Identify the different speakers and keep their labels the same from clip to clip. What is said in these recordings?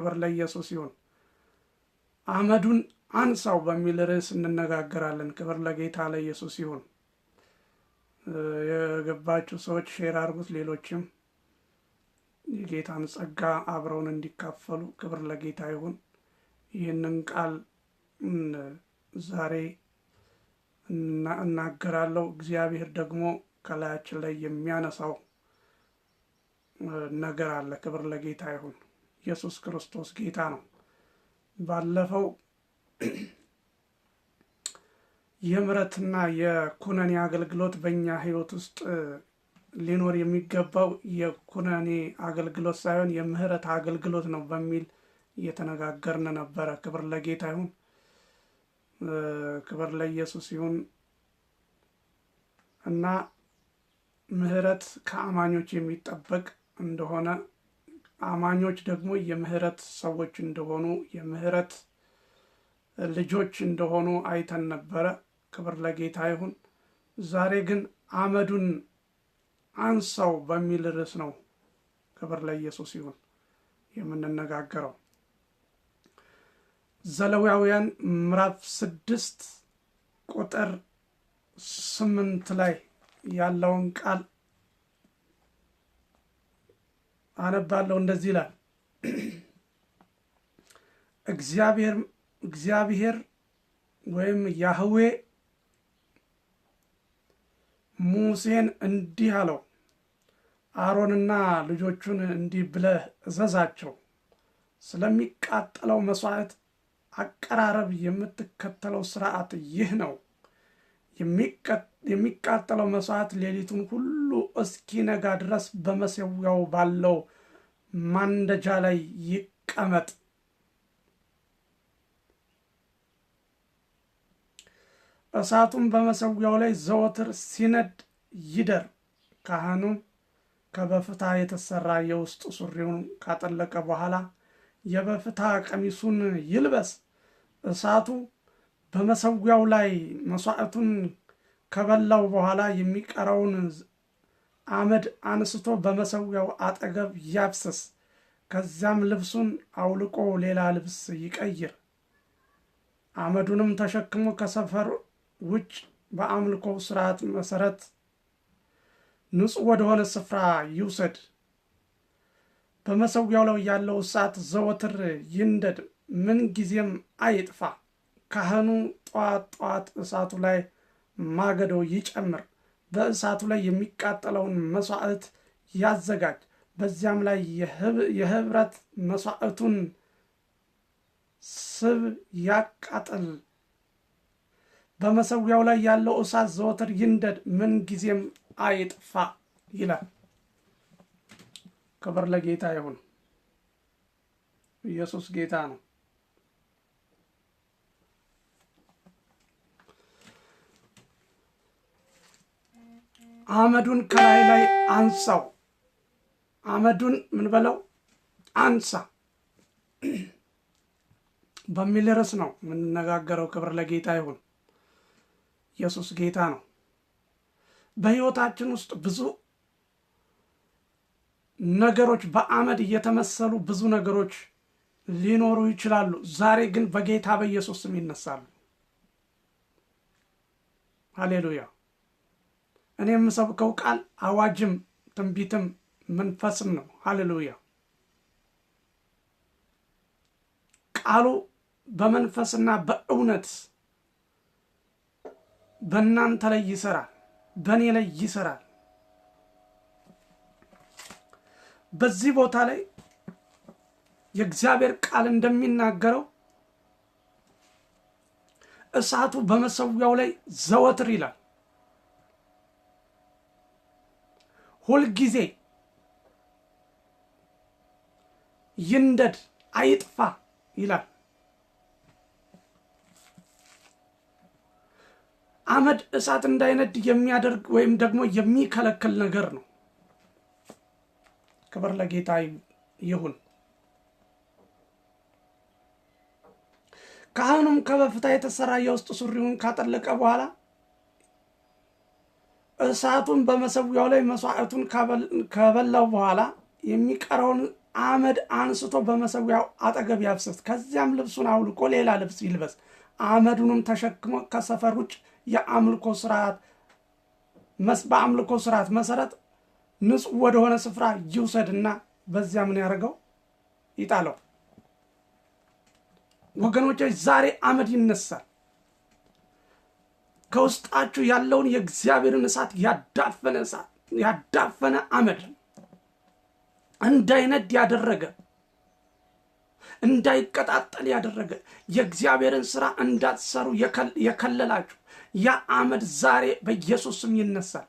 Speaker 1: ክብር ለኢየሱስ ይሁን። አመዱን አንሳው በሚል ርዕስ እንነጋገራለን። ክብር ለጌታ ለኢየሱስ ይሁን። የገባችሁ ሰዎች ሼር አድርጉት፣ ሌሎችም የጌታን ጸጋ አብረውን እንዲካፈሉ። ክብር ለጌታ ይሁን። ይህንን ቃል ዛሬ እናገራለሁ። እግዚአብሔር ደግሞ ከላያችን ላይ የሚያነሳው ነገር አለ። ክብር ለጌታ ይሁን። ኢየሱስ ክርስቶስ ጌታ ነው። ባለፈው የምሕረትና የኩነኔ አገልግሎት በእኛ ሕይወት ውስጥ ሊኖር የሚገባው የኩነኔ አገልግሎት ሳይሆን የምህረት አገልግሎት ነው በሚል እየተነጋገርን ነበረ። ክብር ለጌታ ይሁን። ክብር ለኢየሱስ ይሁን እና ምህረት ከአማኞች የሚጠበቅ እንደሆነ፣ አማኞች ደግሞ የምህረት ሰዎች እንደሆኑ፣ የምህረት ልጆች እንደሆኑ አይተን ነበረ። ክብር ለጌታ ይሁን። ዛሬ ግን አመዱን አንሳው በሚል ርዕስ ነው፣ ክብር ለኢየሱስ ይሁን፣ የምንነጋገረው። ዘሌዋውያን ምዕራፍ 6 ቁጥር 8 ላይ ያለውን ቃል አነባለሁ። እንደዚህ ይላል። እግዚአብሔር ወይም ያህዌ ሙሴን እንዲህ አለው፣ አሮንና ልጆቹን እንዲህ ብለህ እዘዛቸው፣ ስለሚቃጠለው መስዋዕት አቀራረብ የምትከተለው ስርዓት ይህ ነው። የሚቃጠለው መስዋዕት ሌሊቱን ሁሉ እስኪነጋ ድረስ በመሠዊያው ባለው ማንደጃ ላይ ይቀመጥ። እሳቱም በመሠዊያው ላይ ዘወትር ሲነድ ይደር። ካህኑም ከበፍታ የተሰራ የውስጥ ሱሪውን ካጠለቀ በኋላ የበፍታ ቀሚሱን ይልበስ። እሳቱ በመሠዊያው ላይ መስዋዕቱን ከበላው በኋላ የሚቀረውን አመድ አንስቶ በመሠዊያው አጠገብ ያፍስስ። ከዚያም ልብሱን አውልቆ ሌላ ልብስ ይቀይር። አመዱንም ተሸክሞ ከሰፈር ውጭ በአምልኮው ስርዓት መሰረት ንጹሕ ወደሆነ ስፍራ ይውሰድ። በመሠዊያው ላይ ያለው እሳት ዘወትር ይንደድ፣ ምን ጊዜም አይጥፋ። ካህኑ ጠዋት ጠዋት እሳቱ ላይ ማገዶ ይጨምር፣ በእሳቱ ላይ የሚቃጠለውን መስዋዕት ያዘጋጅ። በዚያም ላይ የህብረት መስዋዕቱን ስብ ያቃጥል። በመሠዊያው ላይ ያለው እሳት ዘወትር ይንደድ፣ ምን ጊዜም አይጥፋ ይላል። ክብር ለጌታ ይሁን። ኢየሱስ ጌታ ነው። አመዱን ከላይ ላይ አንሳው። አመዱን ምን በለው አንሳ በሚል ርዕስ ነው የምንነጋገረው። ክብር ለጌታ ይሁን። ኢየሱስ ጌታ ነው። በሕይወታችን ውስጥ ብዙ ነገሮች በአመድ እየተመሰሉ ብዙ ነገሮች ሊኖሩ ይችላሉ። ዛሬ ግን በጌታ በኢየሱስ ስም ይነሳሉ። ሃሌሉያ። እኔ የምሰብከው ቃል አዋጅም ትንቢትም መንፈስም ነው። ሃሌሉያ። ቃሉ በመንፈስና በእውነት በእናንተ ላይ ይሰራል፣ በእኔ ላይ ይሰራል። በዚህ ቦታ ላይ የእግዚአብሔር ቃል እንደሚናገረው እሳቱ በመሠዊያው ላይ ዘወትር ይላል። ሁልጊዜ ይንደድ፣ አይጥፋ ይላል። አመድ እሳት እንዳይነድ የሚያደርግ ወይም ደግሞ የሚከለክል ነገር ነው። ክብር ለጌታ ይሁን። ካህኑም ከበፍታ የተሰራ የውስጥ ሱሪውን ካጠለቀ በኋላ እሳቱን በመሠዊያው ላይ መስዋዕቱን ከበላው በኋላ የሚቀረውን አመድ አንስቶ በመሰዊያው አጠገብ ያፍስስ። ከዚያም ልብሱን አውልቆ ሌላ ልብስ ይልበስ። አመዱንም ተሸክሞ ከሰፈር ውጭ በአምልኮ ስርዓት መሰረት ንጹሕ ወደሆነ ስፍራ ይውሰድና በዚያ ምን ያደርገው? ይጣለው። ወገኖቼ ዛሬ አመድ ይነሳል። ከውስጣችሁ ያለውን የእግዚአብሔርን እሳት ያዳፈነ አመድ እንዳይነድ ያደረገ፣ እንዳይቀጣጠል ያደረገ፣ የእግዚአብሔርን ስራ እንዳትሰሩ የከለላችሁ ያ አመድ ዛሬ በኢየሱስ ስም ይነሳል።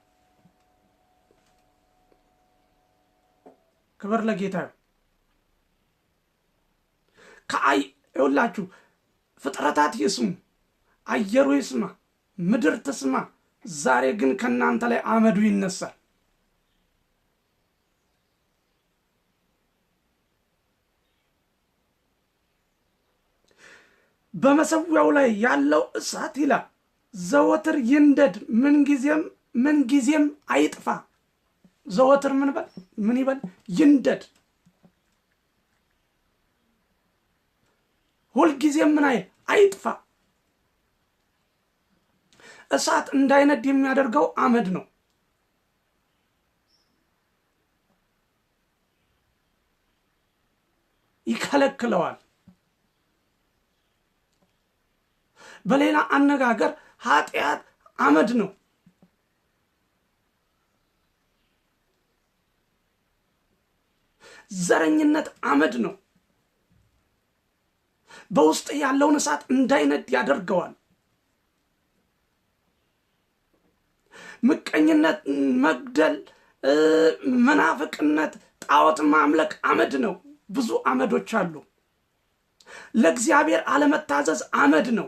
Speaker 1: ክብር ለጌታ ይሁን። ይኸውላችሁ ፍጥረታት ይስሙ፣ አየሩ ይስማ፣ ምድር ትስማ። ዛሬ ግን ከናንተ ላይ አመዱ ይነሳል። በመሰዊያው ላይ ያለው እሳት ይላል ዘወትር ይንደድ፣ ምንጊዜም አይጥፋ። ዘወትር ምን ይበል? ይንደድ። ሁልጊዜም አይጥፋ። እሳት እንዳይነድ የሚያደርገው አመድ ነው። ይከለክለዋል። በሌላ አነጋገር ኃጢአት አመድ ነው። ዘረኝነት አመድ ነው። በውስጥ ያለውን እሳት እንዳይነድ ያደርገዋል። ምቀኝነት፣ መግደል፣ መናፍቅነት፣ ጣዖት ማምለክ አመድ ነው። ብዙ አመዶች አሉ። ለእግዚአብሔር አለመታዘዝ አመድ ነው።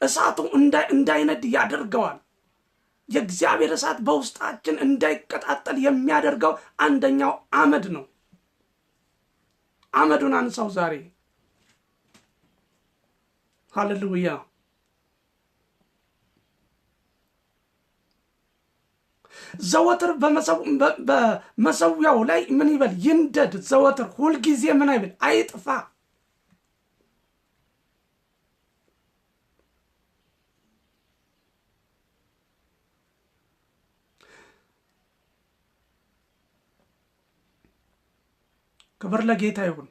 Speaker 1: እሳቱ እንዳይነድ ያደርገዋል። የእግዚአብሔር እሳት በውስጣችን እንዳይቀጣጠል የሚያደርገው አንደኛው አመድ ነው። አመዱን አንሳው ዛሬ። ሃሌሉያ። ዘወትር በመሰዊያው ላይ ምን ይበል? ይንደድ። ዘወትር ሁልጊዜ ምን አይበል? አይጥፋ። ክብር ለጌታ ይሁን።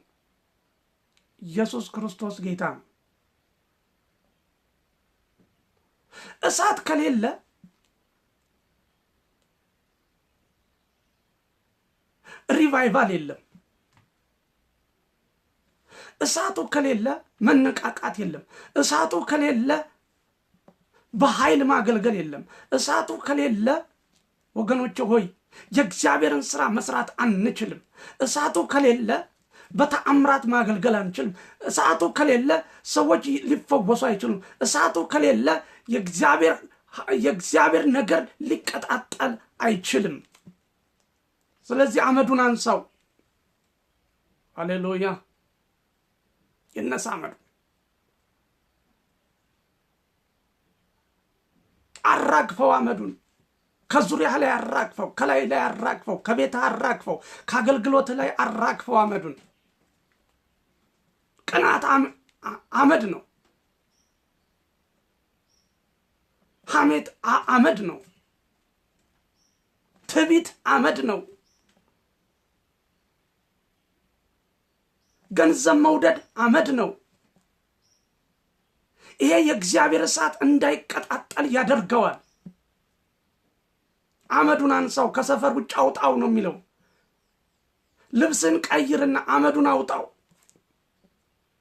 Speaker 1: ኢየሱስ ክርስቶስ ጌታ ነው። እሳት ከሌለ ሪቫይቫል የለም። እሳቱ ከሌለ መነቃቃት የለም። እሳቱ ከሌለ በኃይል ማገልገል የለም። እሳቱ ከሌለ ወገኖች ሆይ የእግዚአብሔርን ስራ መስራት አንችልም። እሳቱ ከሌለ በተአምራት ማገልገል አንችልም። እሳቱ ከሌለ ሰዎች ሊፈወሱ አይችሉም። እሳቱ ከሌለ የእግዚአብሔር ነገር ሊቀጣጠል አይችልም። ስለዚህ አመዱን አንሳው። ሃሌሉያ። ይነሳ አመዱ። አራግፈው አመዱን። ከዙሪያ ላይ አራግፈው፣ ከላይ ላይ አራግፈው፣ ከቤት አራግፈው፣ ከአገልግሎት ላይ አራግፈው አመዱን። ቅናት አመድ ነው። ሐሜት አመድ ነው። ትዕቢት አመድ ነው። ገንዘብ መውደድ አመድ ነው። ይሄ የእግዚአብሔር እሳት እንዳይቀጣጠል ያደርገዋል። አመዱን አንሳው፣ ከሰፈር ውጭ አውጣው ነው የሚለው። ልብስን ቀይርና አመዱን አውጣው።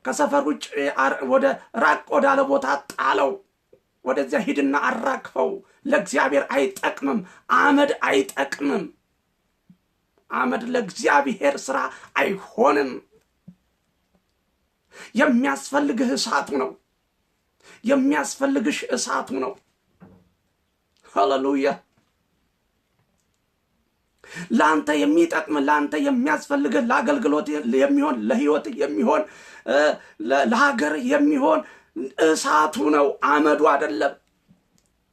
Speaker 1: ከሰፈር ውጭ ወደ ራቅ ወዳለ ቦታ ጣለው። ወደዚያ ሂድና አራግፈው። ለእግዚአብሔር አይጠቅምም። አመድ አይጠቅምም። አመድ ለእግዚአብሔር ስራ አይሆንም። የሚያስፈልግህ እሳቱ ነው። የሚያስፈልግሽ እሳቱ ነው። ሃሌሉያ። ለአንተ የሚጠቅም ለአንተ የሚያስፈልግህ ለአገልግሎት የሚሆን ለህይወት የሚሆን ለሀገር የሚሆን እሳቱ ነው፣ አመዱ አይደለም።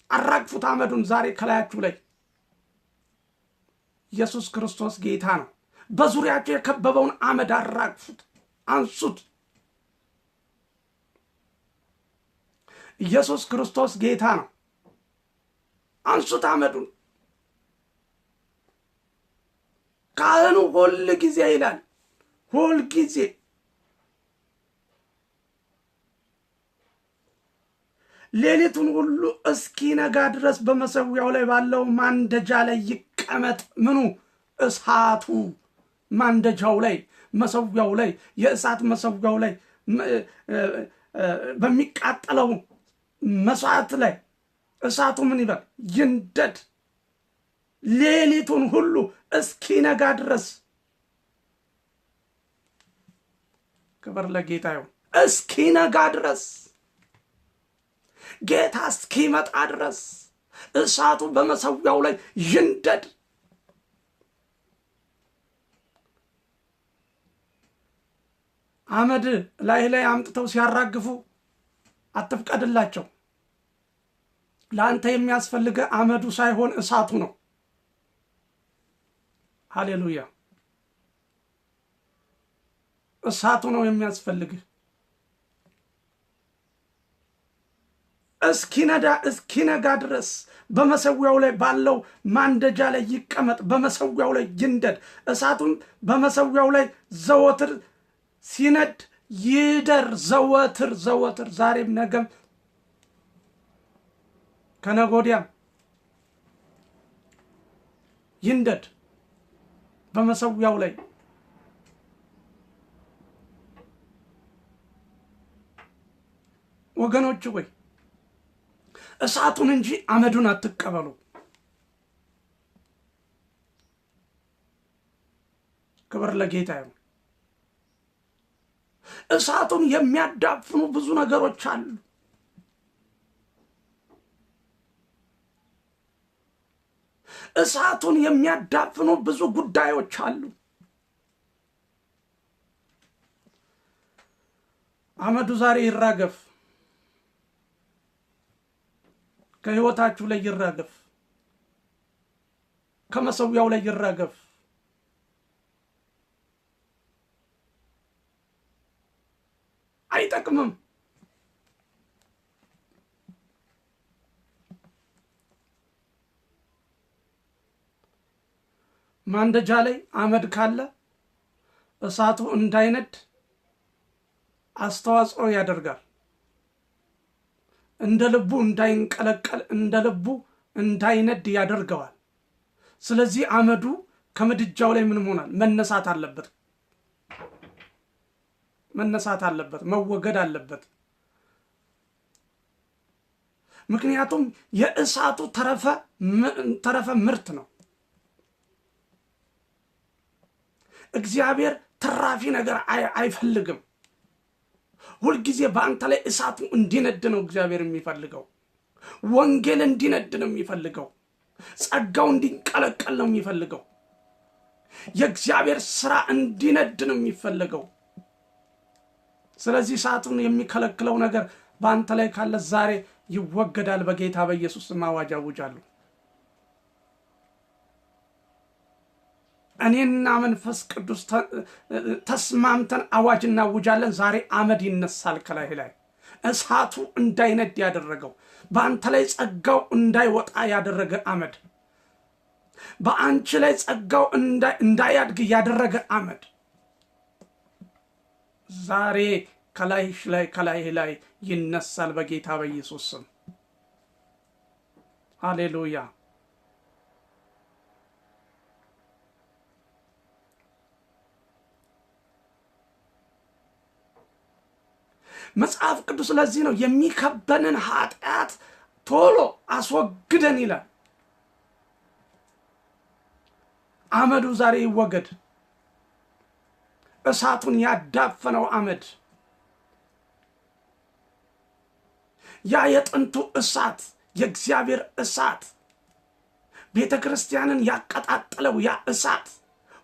Speaker 1: አራግፉት አመዱን ዛሬ ከላያችሁ ላይ። ኢየሱስ ክርስቶስ ጌታ ነው። በዙሪያቸው የከበበውን አመድ አራግፉት፣ አንሱት። ኢየሱስ ክርስቶስ ጌታ ነው። አንሱት አመዱን። ካህኑ ሁል ጊዜ ይላል፣ ሁል ጊዜ ሌሊቱን ሁሉ እስኪነጋ ድረስ በመሰዊያው ላይ ባለው ማንደጃ ላይ ይቀመጥ። ምኑ? እሳቱ። ማንደጃው ላይ፣ መሰዊያው ላይ፣ የእሳት መሰዊያው ላይ በሚቃጠለው መስዋዕት ላይ እሳቱ ምን ይበል? ይንደድ። ሌሊቱን ሁሉ እስኪነጋ ድረስ። ክብር ለጌታ ይሁን። እስኪነጋ ድረስ፣ ጌታ እስኪመጣ ድረስ እሳቱ በመሰዊያው ላይ ይንደድ። አመድ ላይ አምጥተው ሲያራግፉ አትፍቀድላቸው። ለአንተ የሚያስፈልገ አመዱ ሳይሆን እሳቱ ነው። ሃሌሉያ! እሳቱ ነው የሚያስፈልግህ። እስኪነጋ ድረስ በመሰዊያው ላይ ባለው ማንደጃ ላይ ይቀመጥ፣ በመሰዊያው ላይ ይንደድ። እሳቱም በመሰዊያው ላይ ዘወትር ሲነድ ይደር። ዘወትር ዘወትር፣ ዛሬም ነገም ከነገ ወዲያም ይንደድ በመሰዊያው ላይ። ወገኖች ሆይ እሳቱን እንጂ አመዱን አትቀበሉ። ክብር ለጌታ ይሁን። እሳቱን የሚያዳፍኑ ብዙ ነገሮች አሉ። እሳቱን የሚያዳፍኑ ብዙ ጉዳዮች አሉ። አመዱ ዛሬ ይራገፍ፣ ከህይወታችሁ ላይ ይራገፍ፣ ከመሰዊያው ላይ ይራገፍ። አይጠቅምም። ማንደጃ ላይ አመድ ካለ እሳቱ እንዳይነድ አስተዋጽኦ ያደርጋል። እንደ ልቡ እንዳይንቀለቀል፣ እንደ ልቡ እንዳይነድ ያደርገዋል። ስለዚህ አመዱ ከምድጃው ላይ ምን ሆናል? መነሳት አለበት፣ መነሳት አለበት፣ መወገድ አለበት። ምክንያቱም የእሳቱ ተረፈ ምርት ነው። እግዚአብሔር ትራፊ ነገር አይፈልግም። ሁልጊዜ በአንተ ላይ እሳቱ እንዲነድ ነው እግዚአብሔር የሚፈልገው። ወንጌል እንዲነድ ነው የሚፈልገው። ጸጋው እንዲንቀለቀል ነው የሚፈልገው። የእግዚአብሔር ስራ እንዲነድ ነው የሚፈልገው። ስለዚህ እሳቱን የሚከለክለው ነገር በአንተ ላይ ካለ ዛሬ ይወገዳል። በጌታ በኢየሱስ ስም አዋጅ አውጃለሁ። እኔና መንፈስ ቅዱስ ተስማምተን አዋጅ እናውጃለን። ዛሬ አመድ ይነሳል ከላይ ላይ። እሳቱ እንዳይነድ ያደረገው፣ በአንተ ላይ ጸጋው እንዳይወጣ ያደረገ አመድ፣ በአንቺ ላይ ጸጋው እንዳያድግ ያደረገ አመድ ዛሬ ከላይ ላይ ይነሳል በጌታ በኢየሱስ ስም። ሃሌሉያ! መጽሐፍ ቅዱስ ለዚህ ነው የሚከበንን ኃጢአት ቶሎ አስወግደን ይላል። አመዱ ዛሬ ይወገድ። እሳቱን ያዳፈነው አመድ፣ ያ የጥንቱ እሳት፣ የእግዚአብሔር እሳት፣ ቤተ ክርስቲያንን ያቀጣጠለው ያ እሳት፣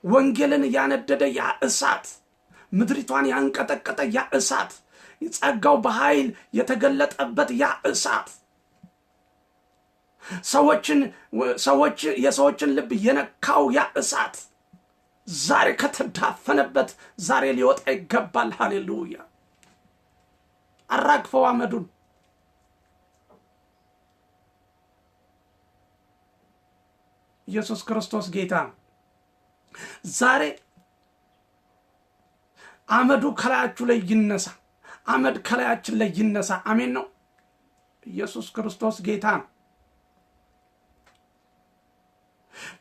Speaker 1: ወንጌልን ያነደደ ያ እሳት፣ ምድሪቷን ያንቀጠቀጠ ያ እሳት፣ ጸጋው በኃይል የተገለጠበት ያ እሳት፣ የሰዎችን ልብ የነካው ያ እሳት ዛሬ ከተዳፈነበት ዛሬ ሊወጣ ይገባል። ሃሌሉያ። አራግፈው አመዱን። ኢየሱስ ክርስቶስ ጌታ ነው። ዛሬ አመዱ ከላያችሁ ላይ ይነሳ። አመድ ከላያችን ላይ ይነሳ። አሜን ነው። ኢየሱስ ክርስቶስ ጌታ ነው።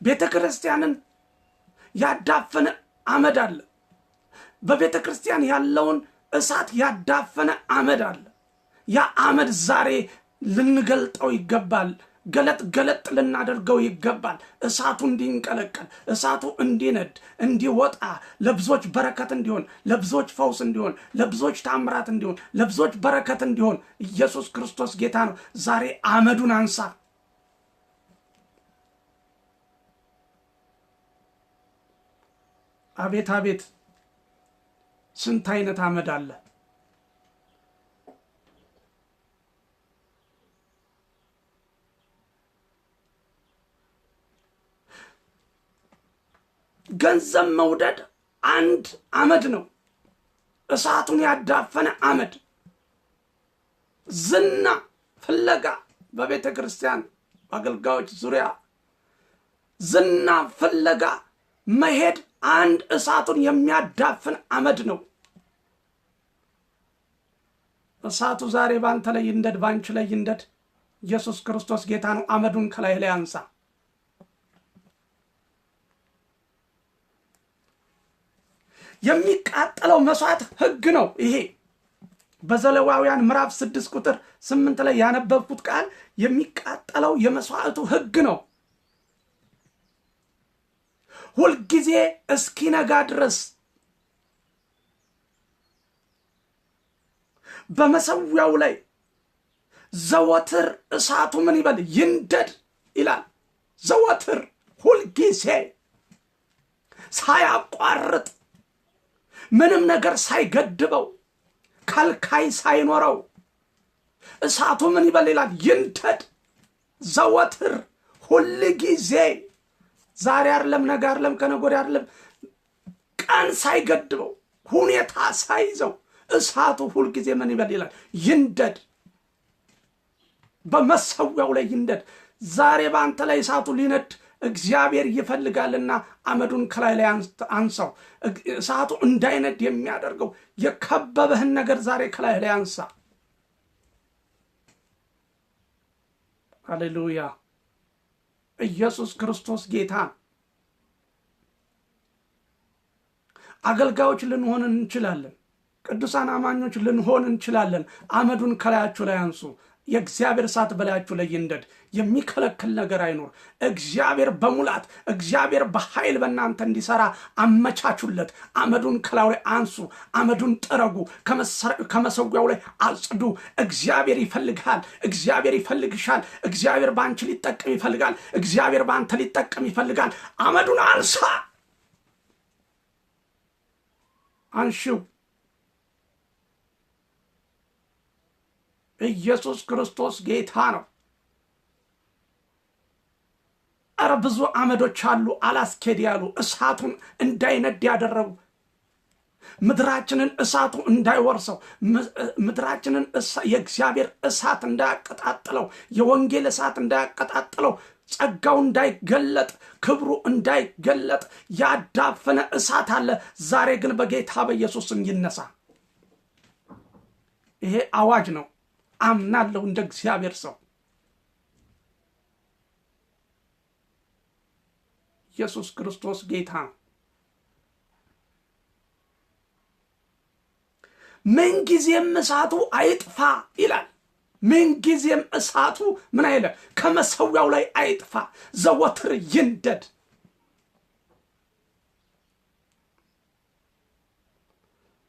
Speaker 1: ቤተክርስቲያንን ያዳፈነ አመድ አለ። በቤተክርስቲያን ያለውን እሳት ያዳፈነ አመድ አለ። ያ አመድ ዛሬ ልንገልጠው ይገባል። ገለጥ ልናደርገው ይገባል። እሳቱ እንዲንቀለቀል፣ እሳቱ እንዲነድ፣ እንዲወጣ፣ ለብዙዎች በረከት እንዲሆን፣ ለብዙዎች ፈውስ እንዲሆን፣ ለብዙዎች ታምራት እንዲሆን፣ ለብዙዎች በረከት እንዲሆን ኢየሱስ ክርስቶስ ጌታ ነው። ዛሬ አመዱን አንሳ። አቤት አቤት፣ ስንት አይነት አመድ አለ። ገንዘብ መውደድ አንድ አመድ ነው፣ እሳቱን ያዳፈነ አመድ። ዝና ፍለጋ በቤተ ክርስቲያን አገልጋዮች ዙሪያ ዝና ፍለጋ መሄድ አንድ እሳቱን የሚያዳፍን አመድ ነው። እሳቱ ዛሬ ባንተ ላይ ይንደድ፣ ባንቺ ላይ ይንደድ። ኢየሱስ ክርስቶስ ጌታ ነው። አመዱን ከላይ ላይ አንሳ። የሚቃጠለው መስዋዕት ሕግ ነው። ይሄ በዘሌዋውያን ምዕራፍ 6 ቁጥር 8 ላይ ያነበብኩት ቃል የሚቃጠለው የመስዋዕቱ ሕግ ነው። ሁልጊዜ እስኪነጋ ድረስ በመሰዊያው ላይ ዘወትር እሳቱ ምን ይበል? ይንደድ ይላል። ዘወትር ሁልጊዜ ሳያቋርጥ ምንም ነገር ሳይገድበው ከልካይ ሳይኖረው እሳቱ ምን ይበል ይላል? ይንደድ። ዘወትር ሁልጊዜ፣ ዛሬ አይደለም፣ ነገ አይደለም፣ ከነገ ወዲያ አይደለም፣ ቀን ሳይገድበው ሁኔታ ሳይዘው እሳቱ ሁልጊዜ ምን ይበል ይላል? ይንደድ። በመሰዊያው ላይ ይንደድ። ዛሬ በአንተ ላይ እሳቱ ሊነድ እግዚአብሔር ይፈልጋልና አመዱን ከላይ ላይ አንሳው። እሳቱ እንዳይነድ የሚያደርገው የከበበህን ነገር ዛሬ ከላይ ላይ አንሳ። ሃሌሉያ። ኢየሱስ ክርስቶስ ጌታ። አገልጋዮች ልንሆን እንችላለን። ቅዱሳን አማኞች ልንሆን እንችላለን። አመዱን ከላያችሁ ላይ አንሱ። የእግዚአብሔር እሳት በላያችሁ ላይ ይንደድ። የሚከለክል ነገር አይኖር። እግዚአብሔር በሙላት፣ እግዚአብሔር በኃይል በእናንተ እንዲሰራ አመቻቹለት። አመዱን ከላዩ ላይ አንሱ። አመዱን ጥረጉ። ከመሰዊያው ላይ አጽዱ። እግዚአብሔር ይፈልግሃል። እግዚአብሔር ይፈልግሻል። እግዚአብሔር በአንቺ ሊጠቀም ይፈልጋል። እግዚአብሔር በአንተ ሊጠቀም ይፈልጋል። አመዱን አንሳ። አንሺው። ኢየሱስ ክርስቶስ ጌታ ነው። አረ ብዙ አመዶች አሉ አላስኬድ ያሉ፣ እሳቱን እንዳይነድ ያደረጉ፣ ምድራችንን እሳቱ እንዳይወርሰው፣ ምድራችንን የእግዚአብሔር እሳት እንዳያቀጣጥለው፣ የወንጌል እሳት እንዳያቀጣጥለው፣ ጸጋው እንዳይገለጥ፣ ክብሩ እንዳይገለጥ ያዳፈነ እሳት አለ። ዛሬ ግን በጌታ በኢየሱስም ይነሳ። ይሄ አዋጅ ነው። አምናለሁ እንደ እግዚአብሔር ሰው። ኢየሱስ ክርስቶስ ጌታ ነው። ምንጊዜም እሳቱ አይጥፋ ይላል። ምንጊዜም እሳቱ ምን አይለ? ከመሰዊያው ላይ አይጥፋ፣ ዘወትር ይንደድ።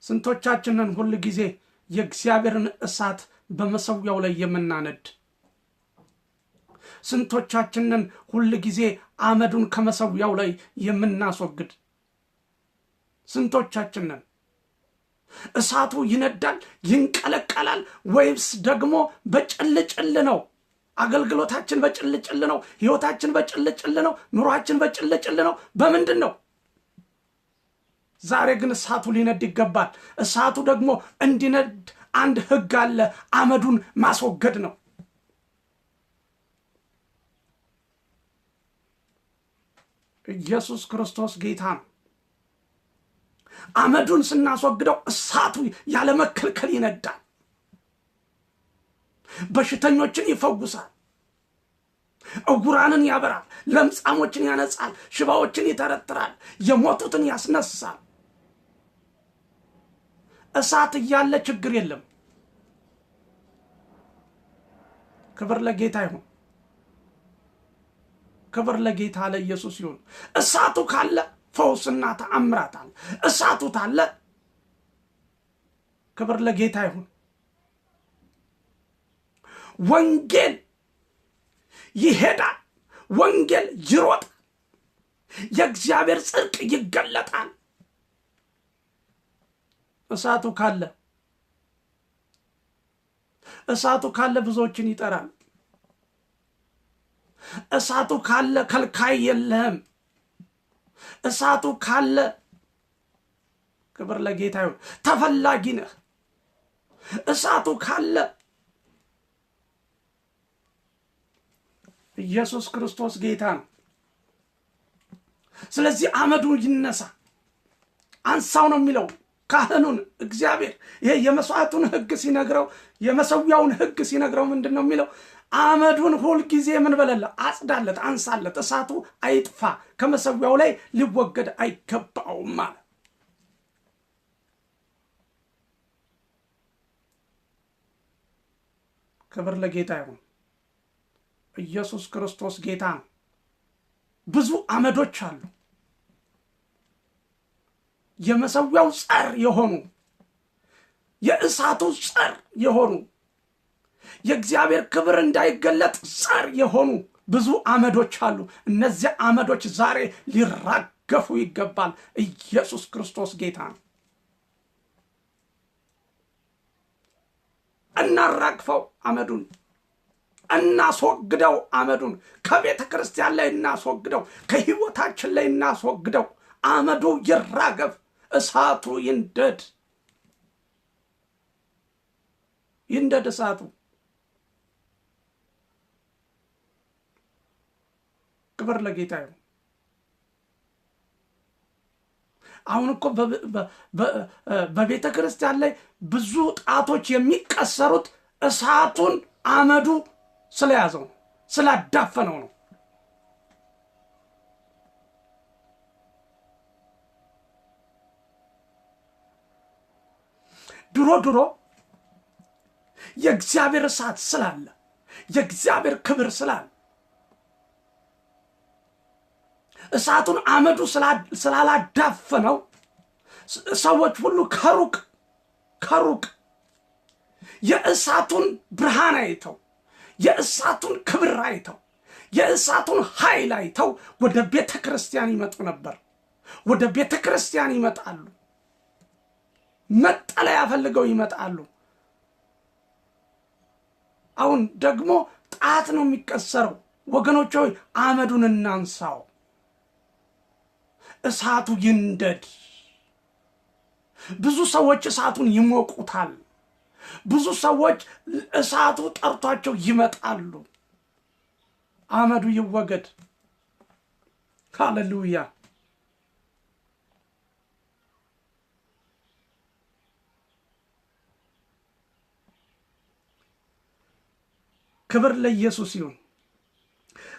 Speaker 1: ስንቶቻችንን ሁል ጊዜ የእግዚአብሔርን እሳት በመሰዊያው ላይ የምናነድ? ስንቶቻችንን ሁል ጊዜ አመዱን ከመሰዊያው ላይ የምናስወግድ? ስንቶቻችንን? እሳቱ ይነዳል፣ ይንቀለቀላል፣ ወይስ ደግሞ በጭልጭል ነው? አገልግሎታችን በጭልጭል ነው፣ ህይወታችን በጭልጭል ነው፣ ኑሯችን በጭልጭል ነው። በምንድን ነው? ዛሬ ግን እሳቱ ሊነድ ይገባል። እሳቱ ደግሞ እንዲነድ አንድ ሕግ አለ። አመዱን ማስወገድ ነው። ኢየሱስ ክርስቶስ ጌታ ነው። አመዱን ስናስወግደው እሳቱ ያለ መከልከል ይነዳል። በሽተኞችን ይፈውሳል፣ ዕውራንን ያበራል፣ ለምጻሞችን ያነጻል፣ ሽባዎችን ይተረትራል፣ የሞቱትን ያስነሳል። እሳት እያለ ችግር የለም። ክብር ለጌታ ይሁን። ክብር ለጌታ ለኢየሱስ ይሁን። እሳቱ ካለ ፈውስና ተአምራት አለ። እሳቱ ካለ ክብር ለጌታ ይሁን። ወንጌል ይሄዳል፣ ወንጌል ይሮጣል፣ የእግዚአብሔር ጽድቅ ይገለጣል። እሳቱ ካለ ብዙዎችን ይጠራል። እሳቱ ካለ ከልካይ የለህም። እሳቱ ካለ ክብር ለጌታ ይሁን ተፈላጊ ነህ። እሳቱ ካለ ኢየሱስ ክርስቶስ ጌታ ነው። ስለዚህ አመዱ ይነሳ፣ አንሳው ነው የሚለው ካህኑን እግዚአብሔር። ይሄ የመስዋዕቱን ሕግ ሲነግረው፣ የመሰዊያውን ሕግ ሲነግረው ምንድን ነው የሚለው? አመዱን ሁል ጊዜ ምን በለለ አጽዳለት፣ አንሳለት፣ እሳቱ አይጥፋ፣ ከመሰዊያው ላይ ሊወገድ አይገባውም ማለት። ክብር ለጌታ ይሁን። ኢየሱስ ክርስቶስ ጌታ ነው። ብዙ አመዶች አሉ። የመሰዊያው ጸር የሆኑ የእሳቱ ጸር የሆኑ የእግዚአብሔር ክብር እንዳይገለጥ ጸር የሆኑ ብዙ አመዶች አሉ። እነዚህ አመዶች ዛሬ ሊራገፉ ይገባል። ኢየሱስ ክርስቶስ ጌታ ነው። እናራግፈው አመዱን፣ እናስወግደው አመዱን። ከቤተ ክርስቲያን ላይ እናስወግደው፣ ከህይወታችን ላይ እናስወግደው። አመዱ ይራገፍ፣ እሳቱ ይንደድ፣ ይንደድ እሳቱ። ክብር ለጌታ ይሁን። አሁን እኮ በቤተ ክርስቲያን ላይ ብዙ ጣቶች የሚቀሰሩት እሳቱን አመዱ ስለያዘው ነው፣ ስላዳፈነው ነው። ድሮ የእግዚአብሔር እሳት ስላለ፣ የእግዚአብሔር ክብር ስላለ፣ እሳቱን አመዱ ስላላዳፈነው ሰዎች ሁሉ ከሩቅ የእሳቱን ብርሃን አይተው፣ የእሳቱን ክብር አይተው፣ የእሳቱን ኃይል አይተው ወደ ቤተ ክርስቲያን ይመጡ ነበር። ወደ ቤተ ክርስቲያን ይመጣሉ፣ መጠለያ ፈልገው ይመጣሉ። አሁን ደግሞ ጣት ነው የሚቀሰረው። ወገኖች ሆይ አመዱን እናንሳው፣ እሳቱ ይንደድ። ብዙ ሰዎች እሳቱን ይሞቁታል። ብዙ ሰዎች እሳቱ ጠርቷቸው ይመጣሉ። አመዱ ይወገድ። ሃሌሉያ። ክብር ለኢየሱስ ይሁን።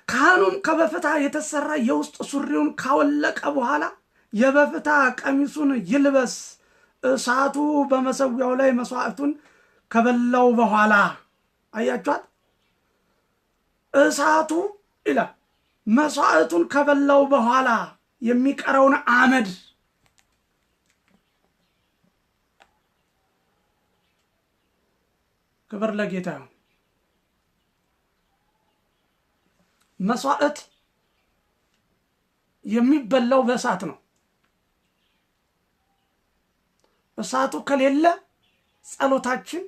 Speaker 1: ካህኑም ከበፍታ የተሰራ የውስጥ ሱሪውን ካወለቀ በኋላ የበፍታ ቀሚሱን ይልበስ። እሳቱ በመሰዊያው ላይ መስዋዕቱን ከበላው በኋላ፣ አያችኋት? እሳቱ ይላል መስዋዕቱን ከበላው በኋላ የሚቀረውን አመድ ክብር ለጌታ ይሁን። መስዋዕት የሚበላው በእሳት ነው። እሳቱ ከሌለ ጸሎታችን፣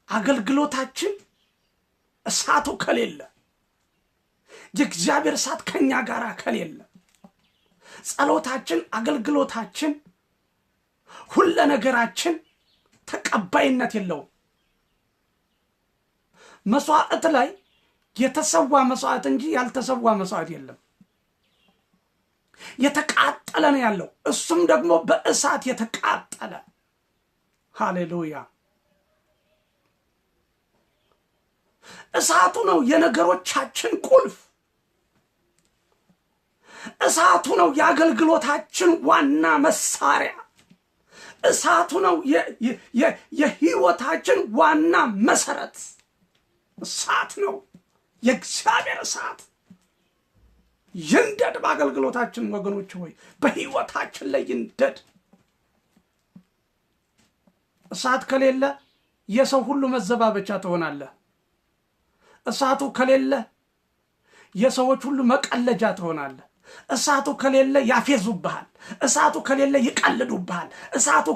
Speaker 1: አገልግሎታችን፣ እሳቱ ከሌለ፣ የእግዚአብሔር እሳት ከኛ ጋር ከሌለ፣ ጸሎታችን፣ አገልግሎታችን፣ ሁሉ ነገራችን ተቀባይነት የለውም። መስዋዕት ላይ የተሰዋ መስዋዕት እንጂ ያልተሰዋ መስዋዕት የለም። የተቃጠለ ነው ያለው፣ እሱም ደግሞ በእሳት የተቃጠለ። ሃሌሉያ። እሳቱ ነው የነገሮቻችን ቁልፍ። እሳቱ ነው የአገልግሎታችን ዋና መሳሪያ። እሳቱ ነው የህይወታችን ዋና መሰረት። እሳት ነው፣ የእግዚአብሔር እሳት ይንደድ በአገልግሎታችን። ወገኖች ሆይ በህይወታችን ላይ ይንደድ። እሳት ከሌለ የሰው ሁሉ መዘባበቻ ትሆናለህ። እሳቱ ከሌለ የሰዎች ሁሉ መቀለጃ ትሆናለህ። እሳቱ ከሌለ ያፌዙብሃል። እሳቱ ከሌለ ይቀልዱብሃል። እሳቱ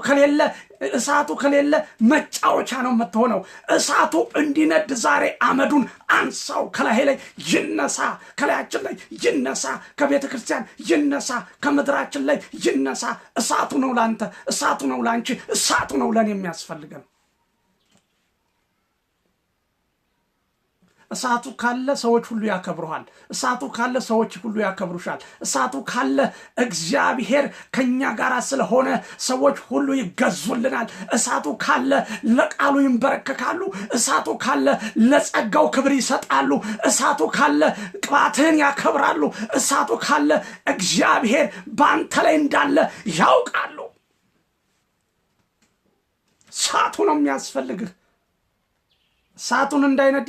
Speaker 1: ከሌለ መጫወቻ ነው የምትሆነው። እሳቱ እንዲነድ ዛሬ አመዱን አንሳው። ከላይ ላይ ይነሳ፣ ከላያችን ላይ ይነሳ፣ ከቤተ ክርስቲያን ይነሳ፣ ከምድራችን ላይ ይነሳ። እሳቱ ነው ላንተ፣ እሳቱ ነው ላንቺ፣ እሳቱ ነው ለኔ የሚያስፈልገን። እሳቱ ካለ ሰዎች ሁሉ ያከብሩሃል። እሳቱ ካለ ሰዎች ሁሉ ያከብሩሻል። እሳቱ ካለ እግዚአብሔር ከኛ ጋር ስለሆነ ሰዎች ሁሉ ይገዙልናል። እሳቱ ካለ ለቃሉ ይንበረከካሉ። እሳቱ ካለ ለጸጋው ክብር ይሰጣሉ። እሳቱ ካለ ቅባትህን ያከብራሉ። እሳቱ ካለ እግዚአብሔር ባንተ ላይ እንዳለ ያውቃሉ። እሳቱ ነው የሚያስፈልግህ። እሳቱን እንዳይነድ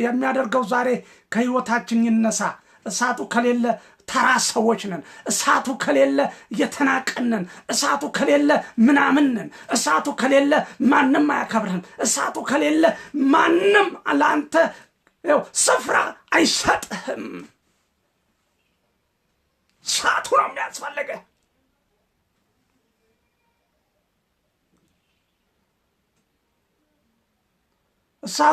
Speaker 1: የሚያደርገው ዛሬ ከህይወታችን ይነሳ። እሳቱ ከሌለ ተራ ሰዎች ነን። እሳቱ ከሌለ የተናቀነን። እሳቱ ከሌለ ምናምን ነን። እሳቱ ከሌለ ማንም አያከብርህም። እሳቱ ከሌለ ማንም ለአንተ ስፍራ አይሰጥህም። እሳቱ ነው የሚያስፈልገህ። እሳቱ